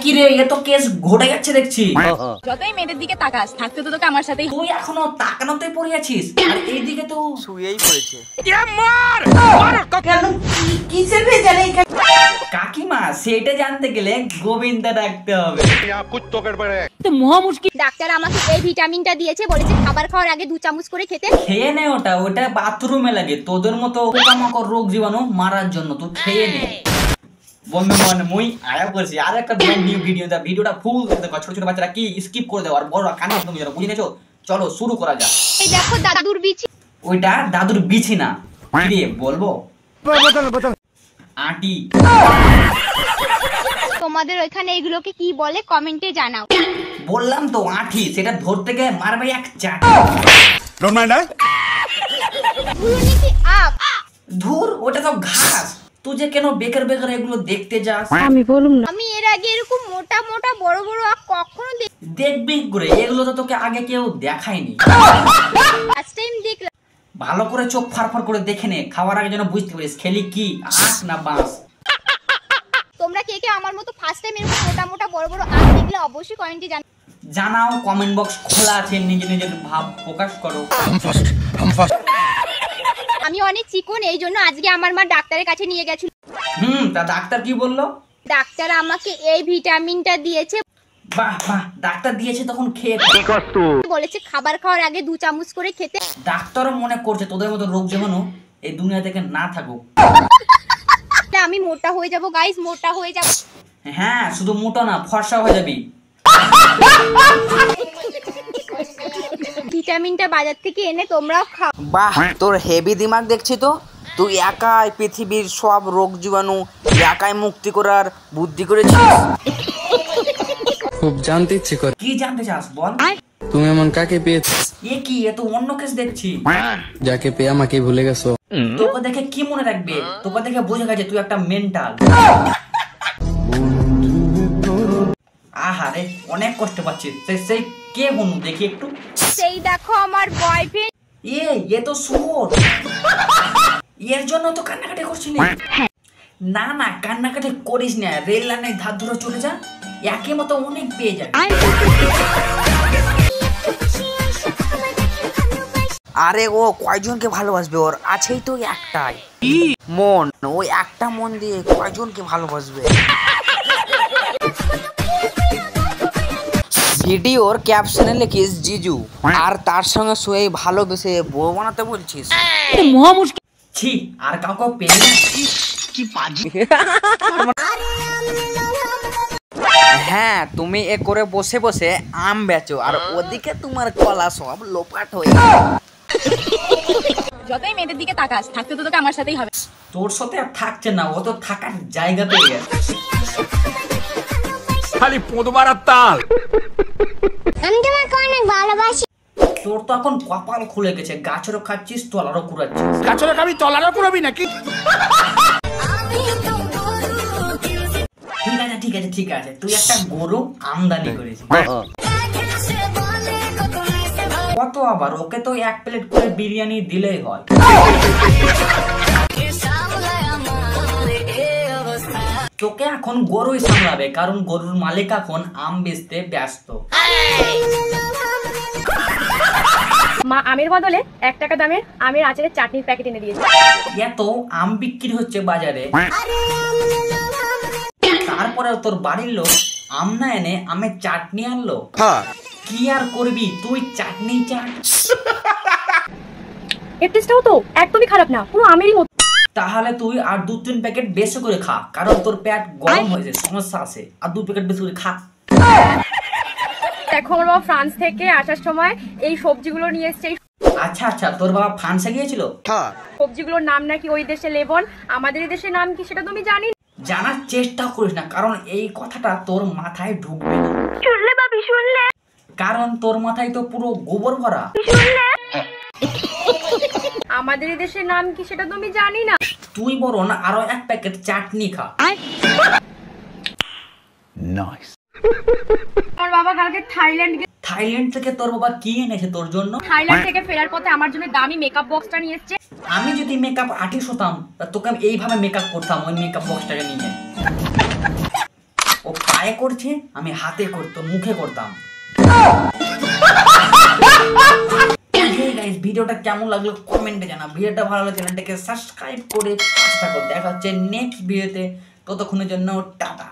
কি রে, এ তো কেস ঘটে যাচ্ছে দেখছি। যতই মেয়েদের দিকে তাকাস, থাকতে তো তোকে আমার সাথেই। তুই এখনো তাকানোতেই পড়ে আছিস, আর এইদিকে তো শুয়েই পড়েছে। কাকিমা, সেটা জানতে গেলে গোবিন্দা ডাকতে হবে। মহা মুশকিল। ডাক্তার আমাকে এই ভিটামিনটা দিয়েছে, বলেছে খাবার খাওয়ার আগে 2 চামচ করে খেতে। খেয়ে নে ওটা, ওটা বাথরুমে লাগে, তোদের মতো পোকামাকড় রোগ জীবাণু মারার জন্য। তুই খেয়ে নে। বন্ধু মনে মুই আয়া করছি আর একটা নিউ ভিডিওটা ফুল দেখতে, ছোট ছোট বাচ্চারা কি স্কিপ করে দেওয়ার বড় কানে তুমি যারা বুঝে নেছো। চলো শুরু করা যাক। এই দেখো দাদুর বিচি। ওইটা দাদুর বিছি না, কি রে বলবো? আটি। তোমাদের ওইখানে এগুলোকে কি বলে কমেন্টে জানাও। বললাম তো আঠি, সেটা ধরতে গেলে মারবে এক চাট। ধুর, ওটা তো ঘাস। তুই যে কেন বেকার বেকার এগুলো দেখতে যাস? আমি বলুম না, আমি এর আগে এরকম মোটা মোটা বড় বড় আখ কখনো দেখবি করে, এগুলো তো তোকে আগে কেউ দেখায়নি। ফার্স্ট টাইম দেখলাম। ভালো করে চোখ ফারফার করে দেখে নে, খাওয়ার আগে যেন বুঝতে পারিস খেলি কি আখ না বাঁশ। তোমরা কে কে আমার মতো ফার্স্ট টাইম এরকম মোটা মোটা বড় বড় আখ দেখলে অবশ্যই কমেন্টে জানাও। কমেন্ট বক্স খোলা আছে, নিজের ভাব প্রকাশ করো। আমি অনেক চিকন, এই জন্য আজকে আমার মা ডাক্তারের কাছে নিয়ে গেছিল। তা ডাক্তার কি বললো? ডাক্তার আমাকে এই ভিটামিনটা দিয়েছে। বাহ বাহ, ডাক্তার দিয়েছে তখন খেয়ে বলেছে খাবার খাওয়ার আগে 2 চামচ করে খেতে। ডাক্তারও মনে করছে তোদের মতো রোগ জীবাণু এই দুনিয়া থেকে না থাকুক। আমি মোটা হয়ে যাব গাইস, মোটা হয়ে যাব। হ্যাঁ, শুধু মোটা না, ফর্সা হয়ে যাবি। ভিটামিনটা বাজার থেকে এনে তোমরাও খাও। বাহ, তোর হেভি দিমাগ দেখছি তো। তুই একাই পৃথিবীর সব রোগ জীবাণু একাই মুক্তি করার বুদ্ধি করেছিস। খুব জানতে ইচ্ছে করে। কি জানতে চাস বল? তুমি এমন কাকে পেয়েছো? এ কি, এ তো অন্য কেস দেখছি। যাকে পেয়ে আমাকে ভুলে গেছো। তোকে দেখে কি মনে রাখবে? তোকে দেখে বোঝা গেছে তুই একটা মেন্টাল। আহারে, অনেক কষ্ট পাচ্ছিস। সেই কে বনু দেখি একটু। সেই দেখো আমার বয়ফ্রেন্ড। এ তো শুয়োর। এর জন্য তো কান্নাকাটি করছিলি? না না, কান্নাকাটি করিস না, রেল লাইনের ধার ধরে চলে যা, একে মতো অনেক পেয়ে যায়। আরে ও কয়জনকে ভালোবাসবে? ওর আছেই তো একটাই মন। ওই একটা মন দিয়ে কয়জনকে ভালোবাসবে? ভিডিওর ক্যাপশনে লিখিস জিজু, আর তার সঙ্গে শুয়ে ভালোবেসে বউ বানাতে বলছিস। মহা মুশকিল। ছি, আর কাউকে পেয়ে না। হ্যাঁ, তুমি এ করে বসে বসে আম বেচো, আর ওদিকে তোমার কলা সব লোপাট হয়ে। যতই মেয়েদের দিকে তাকাস, থাকতে তো তোকে আমার সাথেই হবে। তোর সাথে আর থাকছে না, ও তো থাকার জায়গা পেয়ে গেছে। খালি পোদবার তাল। আমি তোমাকে অনেক ভালোবাসি। তোর তো এখন কপাল খুলে গেছে, গাছেরও খাচ্ছিস, তলারও কুড়াচ্ছিস। গাছরে খাবি, তলারও কুড়াবি নাকি? ঠিক আছে, তুই একটা গরু আমদানি করেছিস। কত আবার, ওকে তো 1 প্লেট করে বিরিয়ানি দিলেই হয়। তোকে এখন গরুই সামলাবে, কারণ গরুর মালিক এখন আম বেচতে ব্যস্ত। মা আমের বদলে 1 টাকা দামের আমের আচারের চাটনির প্যাকেট এনে দিয়েছে। এত আম বিক্রি হচ্ছে বাজারে, তারপরে তোর বাড়ির লোক আম না এনে আমের চাটনি আনলো। কি আর করবি তুই, চাটনি চাট। এর টেস্টটাও তো একদমই খারাপ না, পুরো আমেরই মতো। তাহলে তুই আর 2-3 প্যাকেট বেশি করে খা, কারণ তোর পেট গরম হয়েছে, সমস্যা আছে। আর 2 প্যাকেট বেশি করে খা। দেখো, আমার বাবা ফ্রান্স থেকে আসার সময় এই সবজিগুলো নিয়ে এসেছে। আচ্ছা, তোর বাবা ফ্রান্সে গিয়েছিল? সবজিগুলোর নাম নাকি ওই দেশে লেবন, আমাদের এই দেশের নাম কি সেটা তুমি জানি? জানার চেষ্টা করিস না, কারণ এই কথাটা তোর মাথায় ঢুকবে না। শুনলে বাবি, শুনলে? কারণ তোর মাথায় তো পুরো গোবর ভরা। আমাদের এই দেশের নাম কি সেটা তুমি জানি না? তুই বরং আরো 1 প্যাকেট চাটনি খা। নাইস। আমার বাবা কালকে থাইল্যান্ড থেকে তোর বাবা কি এনেছে তোর জন্য? থাইল্যান্ড থেকে ফেরার পথে আমার জন্য দামি মেকআপ বক্সটা নিয়ে এসেছে। আমি যদি মেকআপ আর্টিস্ট হতাম তা তোকে আমি এইভাবে মেকআপ করতাম, ওই মেকআপ বক্সটাকে নিয়ে। ও পায়ে করছে, আমি হাতে করতাম, মুখে করতাম। ভিডিওটা কেমন লাগলো কমেন্টে জানা। ভিডিওটা ভালো লাগলে চ্যানেলটাকে সাবস্ক্রাইব করে পাশে থাকো। দেখা হচ্ছে নেক্সট ভিডিওতে, ততক্ষণের জন্য টাটা।